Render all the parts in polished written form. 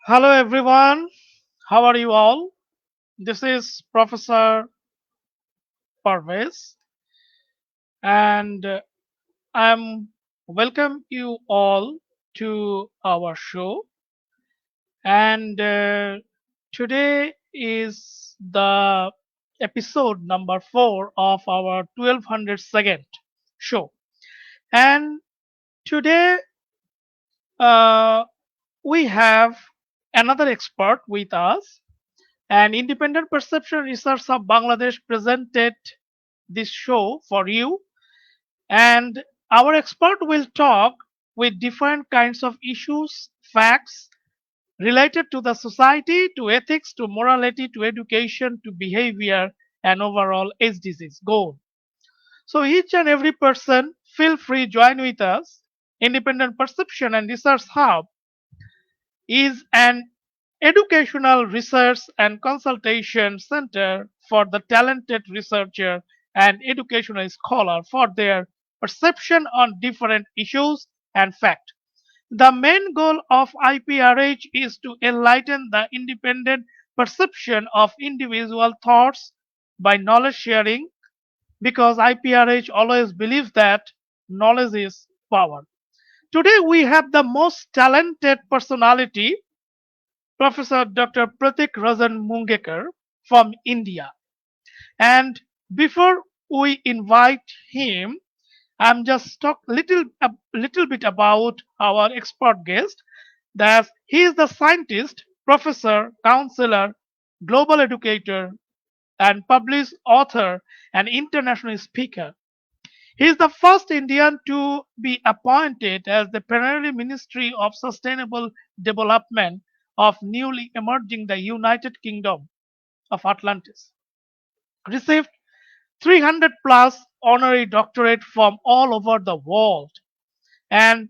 Hello everyone, how are you all? This is Professor Parvez and I'm welcome you all to our show and today is the episode number 4 of our 1202nd show and today uh, we have another expert with us. An independent perception research of Bangladesh presented this show for you, and our expert will talk with different kinds of issues, facts related to the society, to ethics, to morality, to education, to behavior, and overall SDGs goal. So each and every person feel free join with us. Independent Perception and Research Hub is an educational research and consultation center for the talented researcher and educational scholar for their perception on different issues and fact. The main goal of IPRH is to enlighten the independent perception of individual thoughts by knowledge sharing because IPRH always believes that knowledge is power. Today we have the most talented personality Prof.Dr. Pratik Rajan Mungekar from India. And before we invite him, I'm just talk little bit about our expert guest. That he is the scientist, professor, counselor, global educator, and published author and international speaker. He is the first Indian to be appointed as the Primary Ministry of Sustainable Development of newly emerging the United Kingdom of Atlantis. Received 300 plus honorary doctorate from all over the world. And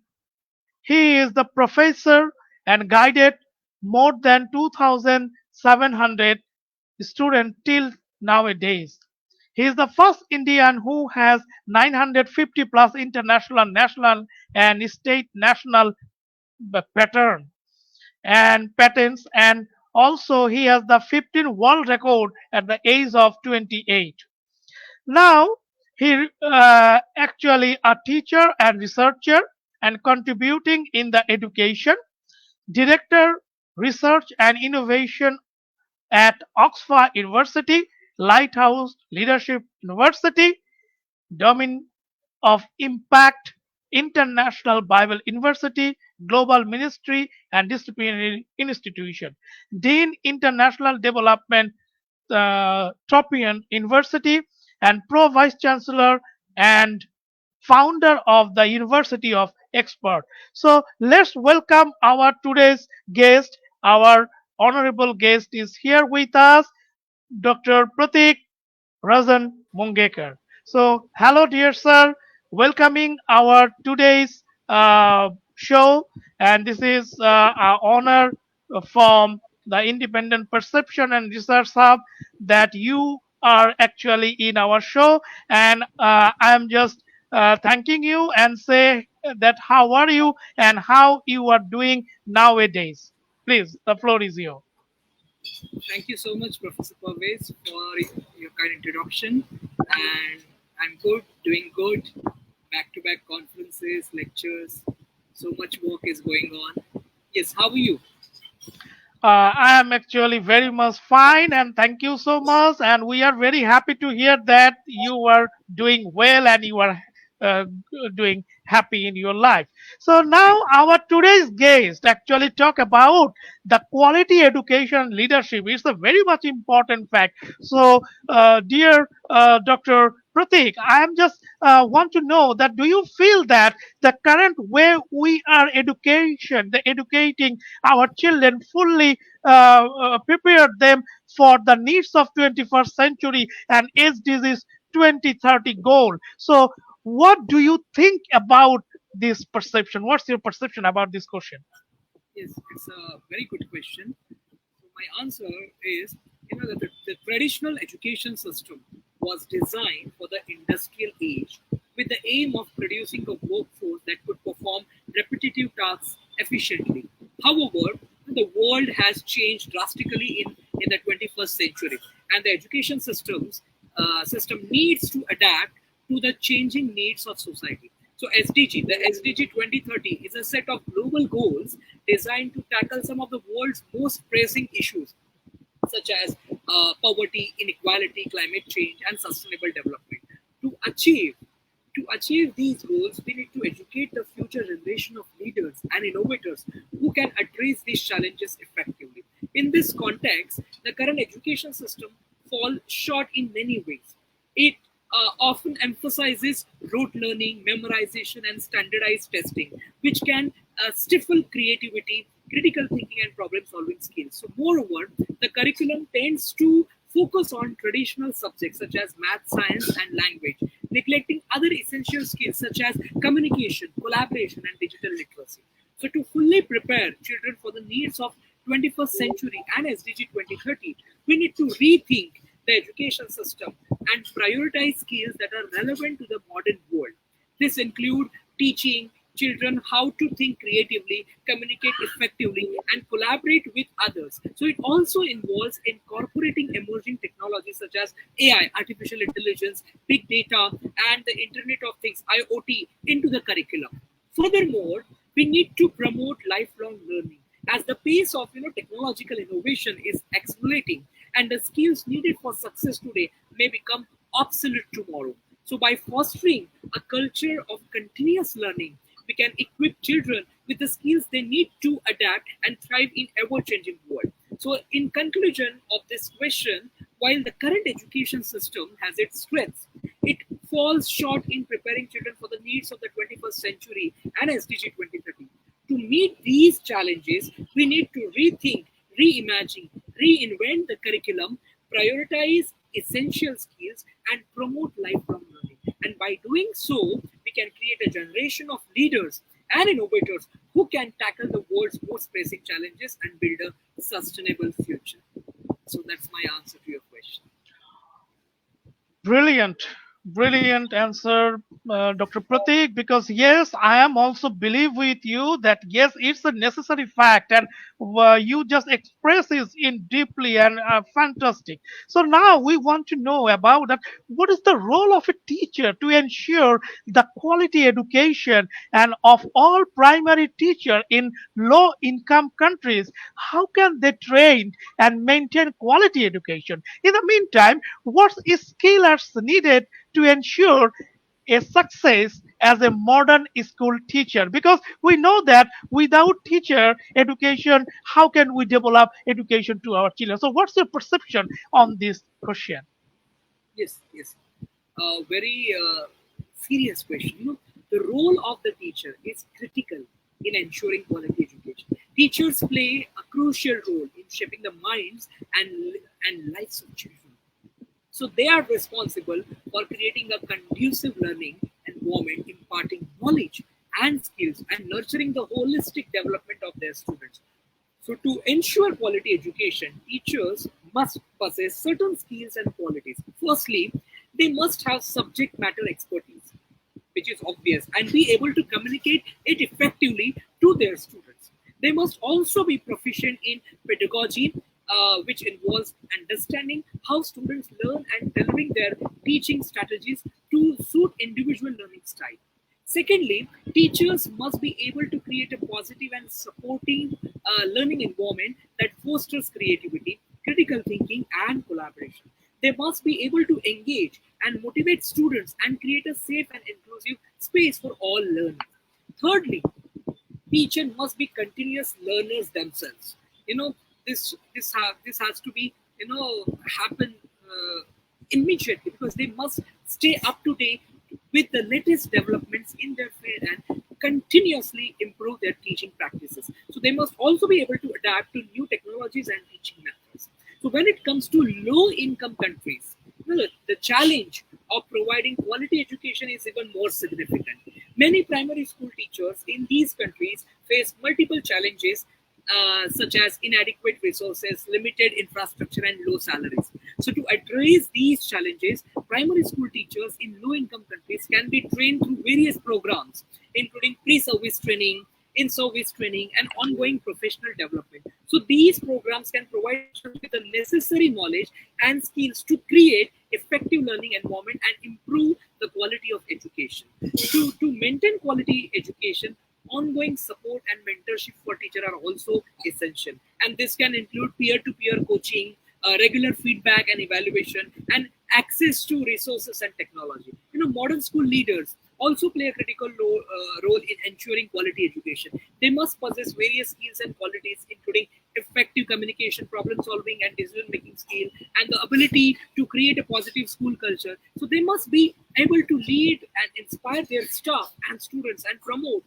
he is the professor and guided more than 2,700 students till nowadays. He is the first Indian who has 950 plus international, national, and state national pattern and patents, and also he has the 15 world record at the age of 28. Now he actually a teacher and researcher and contributing in the education, director research and innovation at Oxford University, Lighthouse Leadership University, Domain of Impact, International Bible University, Global Ministry and Disciplinary Institution, Dean International Development, Tropian University, and Pro Vice Chancellor and founder of the University of Expert. So let's welcome our today's guest. Our honorable guest is here with us, Dr. Pratik Rajan Mungekar. So, hello, dear sir, welcoming our today's show, and this is our honor from the Independent Perception and Research Hub that you are actually in our show, and I'm just thanking you and say that how are you and how you are doing nowadays. Please, the floor is yours. Thank you so much, Professor Parvez, for your kind introduction. And I'm good, doing good. Back-to-back conferences, lectures. So much work is going on. Yes, how are you? I am actually very much fine and thank you so much. And we are very happy to hear that you are doing well and you are uh, doing happy in your life. So now our today's guest actually talk about the quality education leadership. It's a very much important fact. So dear Dr. Pratik, I am just want to know that do you feel that the current way we are educating our children fully prepare them for the needs of 21st century and SDGs 2030 goal. So, what do you think about this perception? What's your perception about this question? Yes, it's a very good question. So my answer is, that the traditional education system was designed for the industrial age with the aim of producing a workforce that could perform repetitive tasks efficiently. However, the world world has changed drastically in the 21st century, and the education system needs to adapt to the changing needs of society. So the SDG 2030 is a set of global goals designed to tackle some of the world's most pressing issues, such as poverty, inequality, climate change, and sustainable development. To achieve these goals, we need to educate the future generation of leaders and innovators who can address these challenges effectively. In this context, the current education system falls short in many ways. It often emphasizes rote learning, memorization, and standardized testing, which can stifle creativity, critical thinking, and problem-solving skills. So, moreover, the curriculum tends to focus on traditional subjects such as math, science, and language, neglecting other essential skills such as communication, collaboration, and digital literacy. So, to fully prepare children for the needs of 21st century and SDG 2030, we need to rethink the education system and prioritize skills that are relevant to the modern world. This includes teaching children how to think creatively, communicate effectively, and collaborate with others. So it also involves incorporating emerging technologies such as AI, artificial intelligence, big data, and the Internet of Things, IoT, into the curriculum. Furthermore, we need to promote lifelong learning as the pace of technological innovation is accelerating, and the skills needed for success today may become obsolete tomorrow. So by fostering a culture of continuous learning, we can equip children with the skills they need to adapt and thrive in ever-changing world. So in conclusion of this question, while the current education system has its strengths, it falls short in preparing children for the needs of the 21st century and SDG 2030. To meet these challenges, we need to rethink, reimagine, reinvent the curriculum, prioritize essential skills, and promote lifelong learning. And by doing so, we can create a generation of leaders and innovators who can tackle the world's most pressing challenges and build a sustainable future. So that's my answer to your question. Brilliant answer, Dr. Pratik, because yes, I am also believe with you that yes, it's a necessary fact, and you just express it in deeply and fantastic. So now we want to know about that. What is the role of a teacher to ensure the quality education and of all primary teacher in low income countries? How can they train and maintain quality education? In the meantime, what skill are needed to ensure a success as a modern school teacher, because we know that without teacher education, how can we develop education to our children? So what's your perception on this question? Yes. Very serious question. The role of the teacher is critical in ensuring quality education. Teachers play a crucial role in shaping the minds and lives of children. So they are responsible for creating a conducive learning environment, imparting knowledge and skills, and nurturing the holistic development of their students. So to ensure quality education, teachers must possess certain skills and qualities. Firstly, they must have subject matter expertise, which is obvious, and be able to communicate it effectively to their students. They must also be proficient in pedagogy, which involves understanding how students learn and delivering their teaching strategies to suit individual learning style. Secondly, teachers must be able to create a positive and supporting learning environment that fosters creativity, critical thinking, and collaboration. They must be able to engage and motivate students and create a safe and inclusive space for all learning. Thirdly, teachers must be continuous learners themselves. This has to be happen immediately, because they must stay up to date with the latest developments in their field and continuously improve their teaching practices. So they must also be able to adapt to new technologies and teaching methods. So when it comes to low income countries, the challenge of providing quality education is even more significant. Many primary school teachers in these countries face multiple challenges, such as inadequate resources, limited infrastructure, and low salaries. So, to address these challenges, primary school teachers in low income countries can be trained through various programs, including pre service training, in service training, and ongoing professional development. So these programs can provide students with the necessary knowledge and skills to create effective learning environment and improve the quality of education. To maintain quality education, ongoing support and mentorship for teachers are also essential. And this can include peer-to-peer coaching, regular feedback and evaluation, and access to resources and technology. Modern school leaders also play a critical role in ensuring quality education. They must possess various skills and qualities, including effective communication, problem solving, and decision making skill, and the ability to create a positive school culture. So they must be able to lead and inspire their staff and students and promote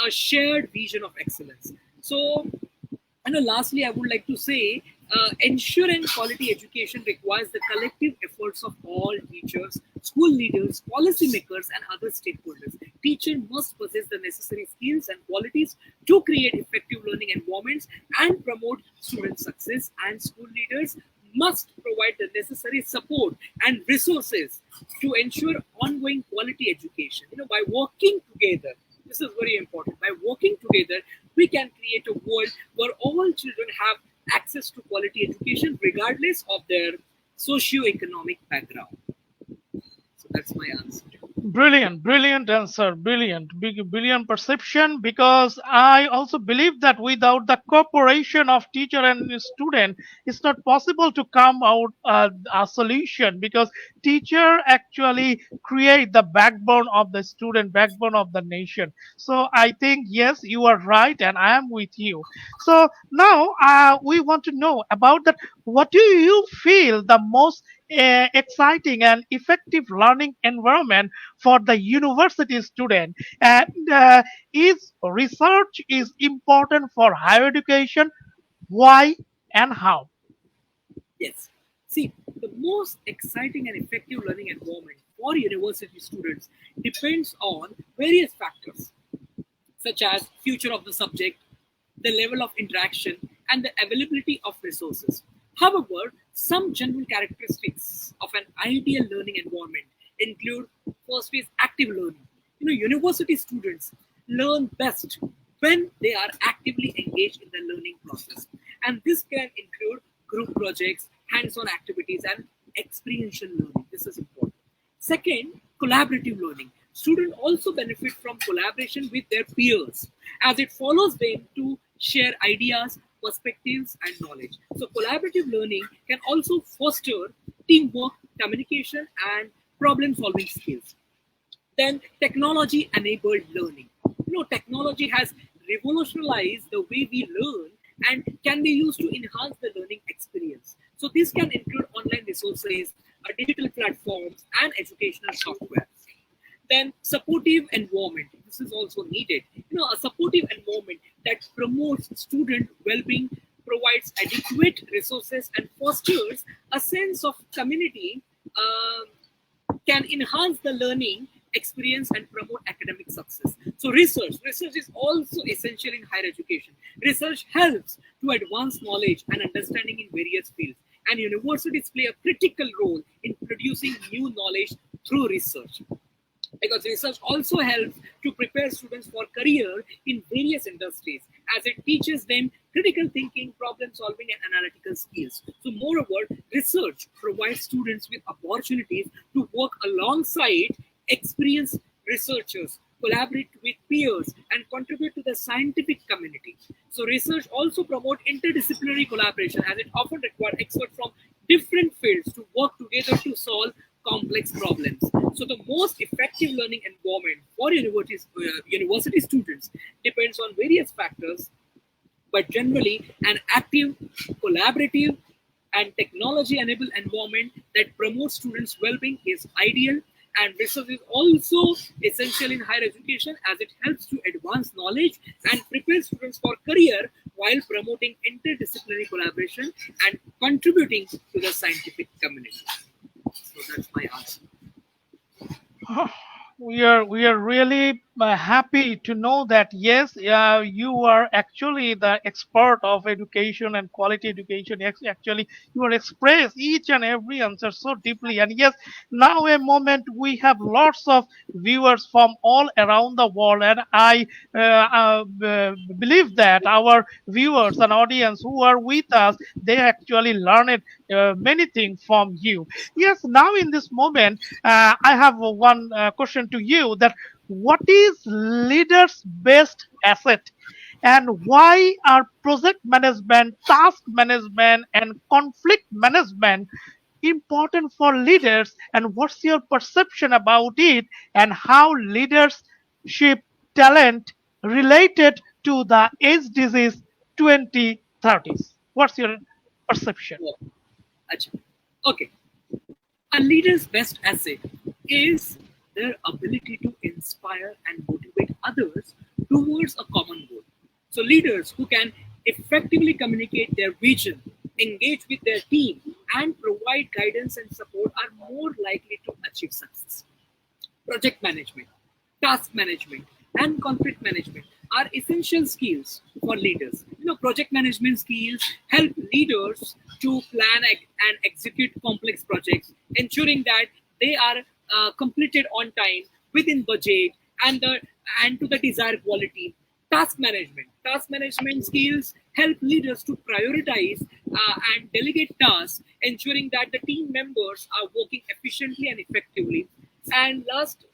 a shared vision of excellence. So, lastly, I would like to say, ensuring quality education requires the collective efforts of all teachers, school leaders, policymakers, and other stakeholders. Teachers must possess the necessary skills and qualities to create effective learning environments and promote student success, and school leaders must provide the necessary support and resources to ensure ongoing quality education. By working together, this is very important. By working together, we can create a world where all children have access to quality education regardless of their socio-economic background. So that's my answer. Brilliant answer, brilliant perception, because I also believe that without the cooperation of teacher and student, it's not possible to come out a solution, because teacher actually create the backbone of the student, backbone of the nation. So I think, yes, you are right, and I am with you. So now we want to know about that. What do you feel the most exciting and effective learning environment for the university student, and is research is important for higher education? Why and how? Yes. See, the most exciting and effective learning environment for university students depends on various factors, such as future of the subject, the level of interaction, and the availability of resources. However, some general characteristics of an ideal learning environment include: first is active learning. University students learn best when they are actively engaged in the learning process, and this can include group projects, hands-on activities, and experiential learning. This is important. Second, collaborative learning. Students also benefit from collaboration with their peers, as it follows them to share ideas, perspectives, and knowledge. So, collaborative learning can also foster teamwork, communication, and problem solving skills. Then, technology enabled learning. Technology has revolutionized the way we learn and can be used to enhance the learning experience. So, this can include online resources, digital platforms, and educational software. Then supportive environment. This is also needed. A supportive environment that promotes student well-being, provides adequate resources, and fosters a sense of community, can enhance the learning experience and promote academic success. So research is also essential in higher education. Research helps to advance knowledge and understanding in various fields, and universities play a critical role in producing new knowledge through research, because research also helps to prepare students for career in various industries, as it teaches them critical thinking, problem solving, and analytical skills. So moreover, research provides students with opportunities to work alongside experienced researchers, collaborate with peers, and contribute to the scientific community. So research also promotes interdisciplinary collaboration, as it often requires experts from different fields to work together to solve complex problems. So the most effective learning environment for university students depends on various factors, but generally an active, collaborative, and technology-enabled environment that promotes students' well-being is ideal. And research is also essential in higher education, as it helps to advance knowledge and prepare students for career while promoting interdisciplinary collaboration and contributing to the scientific community. So that's my answer. We are really happy to know that yes, you are actually the expert of education and quality education. Actually, you are express each and every answer so deeply. And yes, now a moment we have lots of viewers from all around the world, and I believe that our viewers and audience who are with us, they actually learned many things from you. Yes, now in this moment, I have one question to you, that what is leaders' best asset, and why are project management, task management, and conflict management important for leaders, and what's your perception about it, and how leadership talent related to the SDGs 2030s? What's your perception? Wow. Acha. Okay. A leader's best asset is their ability to inspire and motivate others towards a common goal. So, leaders who can effectively communicate their vision, engage with their team, and provide guidance and support are more likely to achieve success. Project management, task management, and conflict management are essential skills for leaders. Project management skills help leaders to plan and execute complex projects, ensuring that they are completed on time, within budget, and to the desired quality. Task management skills help leaders to prioritize and delegate tasks, ensuring that the team members are working efficiently and effectively. And last,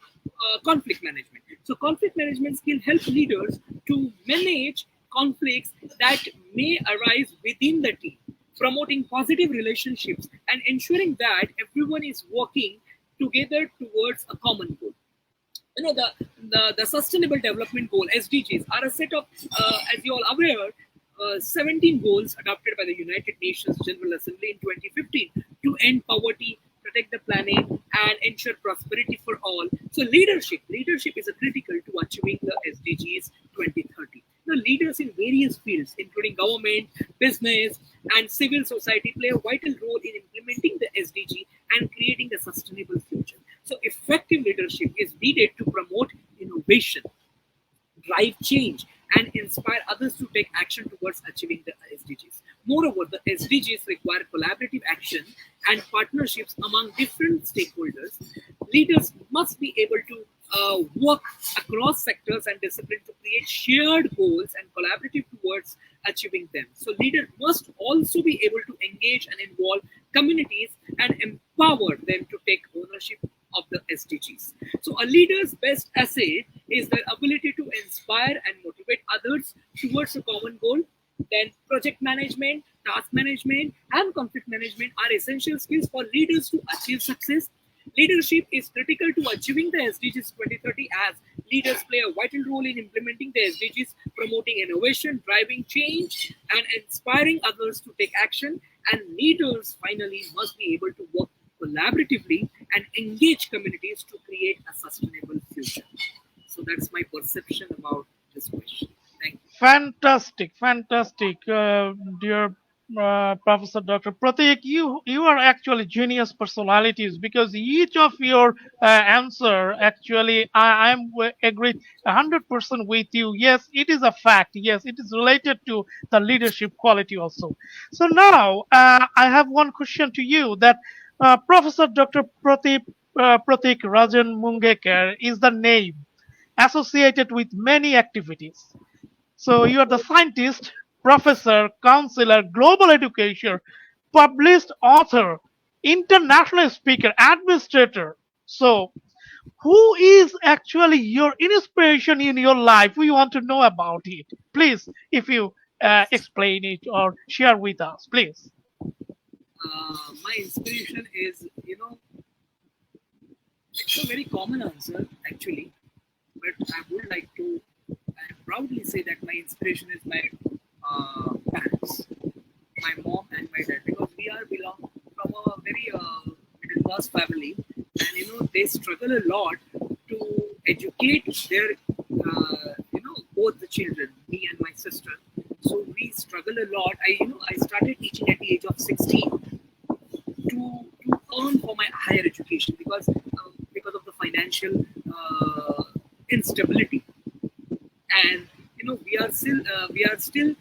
conflict management. So conflict management skill helps leaders to manage conflicts that may arise within the team, promoting positive relationships and ensuring that everyone is working together towards a common goal. The Sustainable Development Goal, SDGs, are a set of, as you all are aware, 17 goals adopted by the United Nations General Assembly in 2015 to end poverty, protect the planet, and ensure prosperity for all. So leadership is a critical to achieving the SDGs 2030. Leaders in various fields, including government, business, and civil society, play a vital role in implementing the SDG and creating a sustainable future. So effective leadership is needed to promote innovation, drive change, and inspire others to take action towards achieving the SDGs. Moreover, the SDGs require collaborative action and partnerships among different stakeholders. Leaders must be able to work across sectors and disciplines to create shared goals and collaborative towards achieving them. So leaders must also be able to engage and involve communities and empower them to take ownership of the SDGs. So a leader's best asset is their ability to inspire and motivate others towards a common goal. Then project management, task management, and conflict management are essential skills for leaders to achieve success. Leadership is critical to achieving the SDGs 2030, as leaders play a vital role in implementing the SDGs, promoting innovation, driving change, and inspiring others to take action. And leaders finally must be able to work collaboratively and engage communities to create a sustainable future. So that's my perception about this question. Thank you. Fantastic, dear Professor Dr. Pratik. You are actually genius personalities, because each of your answer actually I'm agree 100% with you. Yes, it is a fact. Yes, it is related to the leadership quality also. So now I have one question to you, that Professor Dr. Pratik Rajan Mungekar is the name associated with many activities. So you are the scientist, professor, counselor, global educator, published author, international speaker, administrator. So who is actually your inspiration in your life? We want to know about it. Please, if you explain it or share with us, please. My inspiration is, it's a very common answer actually, but I would like to proudly say that my inspiration is my parents, my mom and my dad, because we are belong from a very middle class family, and they struggle a lot to educate their both the children, me and my sister. So we struggle a lot. I started teaching at the age of 16 to earn for my higher education, because of the financial instability. And we are still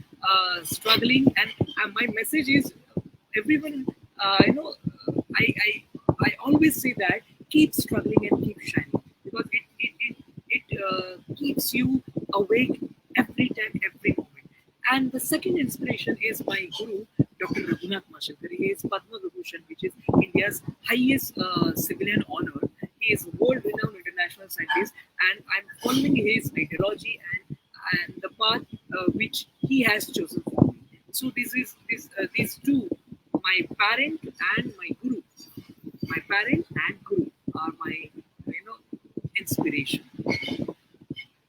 struggling. And my message is, everyone, I always say that keep struggling and keep shining, because it keeps you awake every time, every moment. And the second inspiration is my guru, Dr. Raghunath Mashilkar. He is Padma Vibhushan, which is India's highest civilian honor. He is world-renowned international scientist, and I'm following his ideology and the path which he has chosen for me. So these two, my parent and my guru, are my inspiration.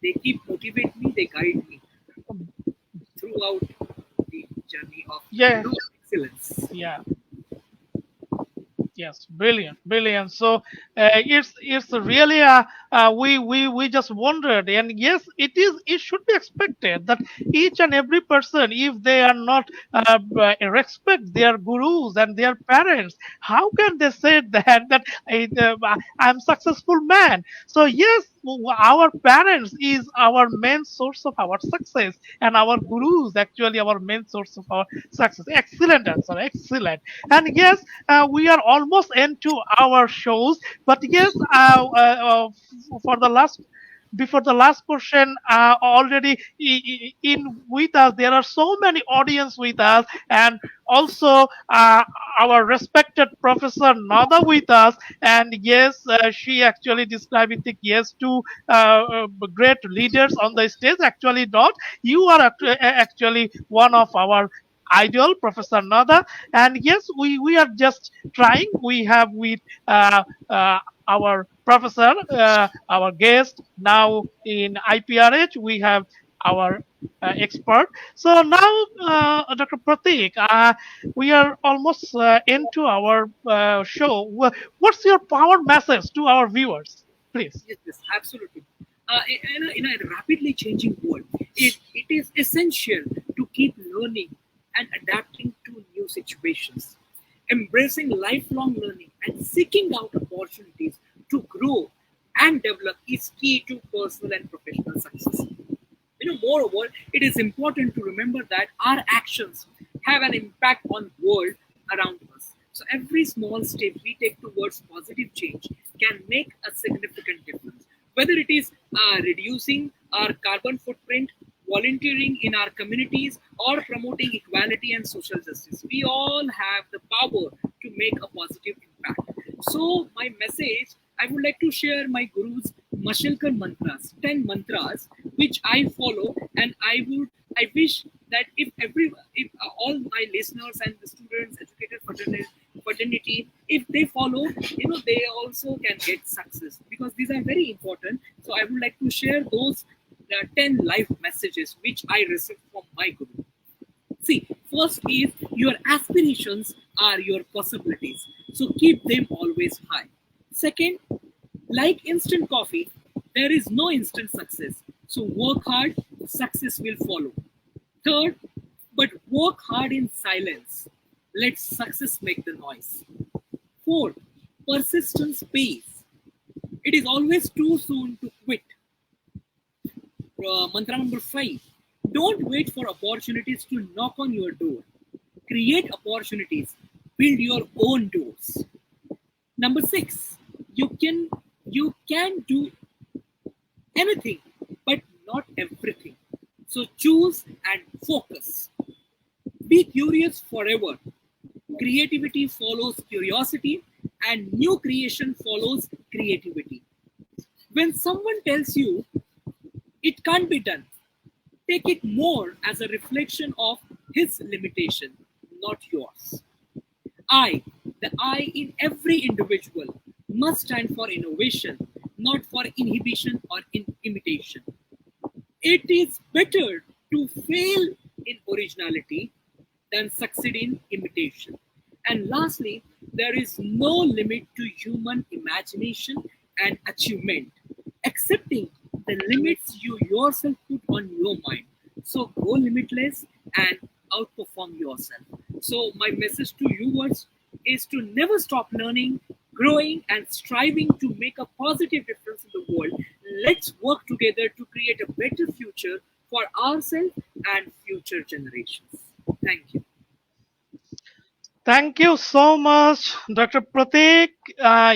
They keep motivate me, they guide me throughout the journey of excellence. Yeah. Yes, brilliant. So it's really we just wondered, and yes, it should be expected that each and every person, if they are not respect their gurus and their parents, how can they say that I'm successful man? So yes, our parents is our main source of our success, and our gurus actually our main source of our success. Excellent answer, excellent. And yes, we are almost into our shows, but yes, for the last before the last question, already in with us, there are so many audience with us, and also our respected Professor Nada with us. And yes, she actually described it. Yes, two great leaders on the stage. Actually, not you are actually one of our idol, Professor Nada. And yes, we are just trying. We have with our professor, our guest now in IPRH. We have our expert. So now, Dr. Pratik, we are almost into our show. What's your power message to our viewers, please? Yes, absolutely. In a rapidly changing world, it is essential to keep learning and adapting to new situations. Embracing lifelong learning and seeking out opportunities to grow and develop is key to personal and professional success. Moreover, it is important to remember that our actions have an impact on the world around us. So every small step we take towards positive change can make a significant difference. Whether it is reducing our carbon footprint, volunteering in our communities, or promoting equality and social justice, we all have the power to make a positive impact. So my message, I would like to share my guru's Mashilkar mantras, 10 mantras, which I follow, and I wish that if all my listeners and the students, educated fraternity, if they follow, they also can get success, because these are very important. So I would like to share those 10 life messages which I received from my guru. See, first is your aspirations are your possibilities, so keep them always high. Second, like instant coffee, there is no instant success, so work hard, success will follow. Third, but work hard in silence, let success make the noise. Fourth, persistence pays. It is always too soon to quit. Mantra number 5, don't wait for opportunities to knock on your door. Create opportunities, build your own doors. Number 6, you can do anything, but not everything. So choose and focus. Be curious forever. Creativity follows curiosity, and new creation follows creativity. When someone tells you it can't be done, take it more as a reflection of his limitation, not yours. The I in every individual, must stand for innovation, not for inhibition or imitation. It is better to fail in originality than succeed in imitation. And lastly, there is no limit to human imagination and achievement, accepting the limits you yourself put on your mind. So go limitless and outperform yourself. So my message to you is to never stop learning, growing, and striving to make a positive difference in the world. let's work together to create a better future for ourselves and future generations. Thank you. Thank you so much, Dr. Pratik.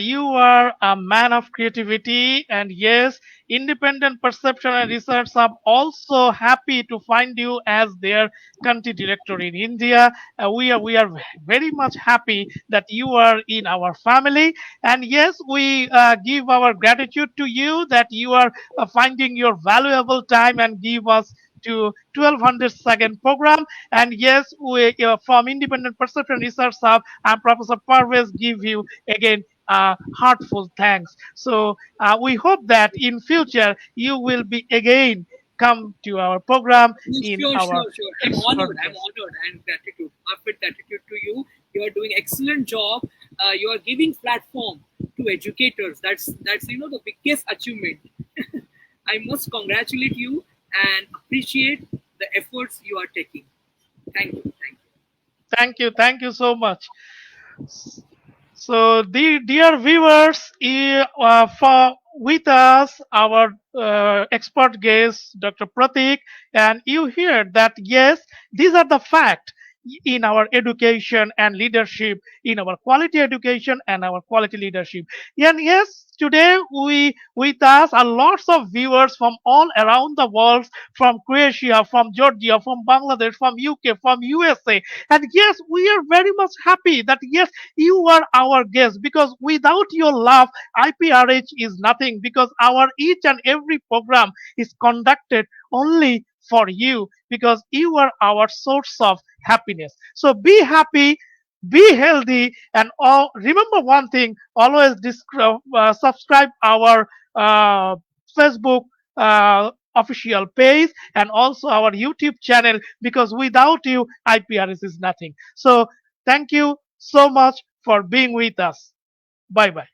You are a man of creativity, and yes, Independent Perception and Research are also happy to find you as their country director in India. We are very much happy that you are in our family, and yes, we give our gratitude to you that you are finding your valuable time and give us to 1200-second program. And yes, we from Independent Perception Research Hub and Professor Parvez give you again heartful thanks. So we hope that in future you will be again come to our program in Sure, our sure, sure. I'm expert honored. I'm guest. honored and gratitude. Heartfelt gratitude to you. You are doing excellent job. You are giving platform to educators. That's the biggest achievement. I must congratulate you and appreciate the efforts you are taking. Thank you. Thank you. Thank you so much. So, dear viewers, for with us our expert guest, Dr. Pratik, and you hear that yes, these are the facts in our education and leadership, in our quality education and our quality leadership. And yes, today we with us are lots of viewers from all around the world, from Croatia, from Georgia, from Bangladesh, from UK, from USA, and yes, we are very much happy that yes, you are our guest because without your love, IPRH is nothing because our each and every program is conducted only for you because you are our source of happiness. So be happy, be healthy, and all, remember one thing: always subscribe our Facebook official page and also our YouTube channel because without you, IPRS is nothing. So thank you so much for being with us. Bye bye.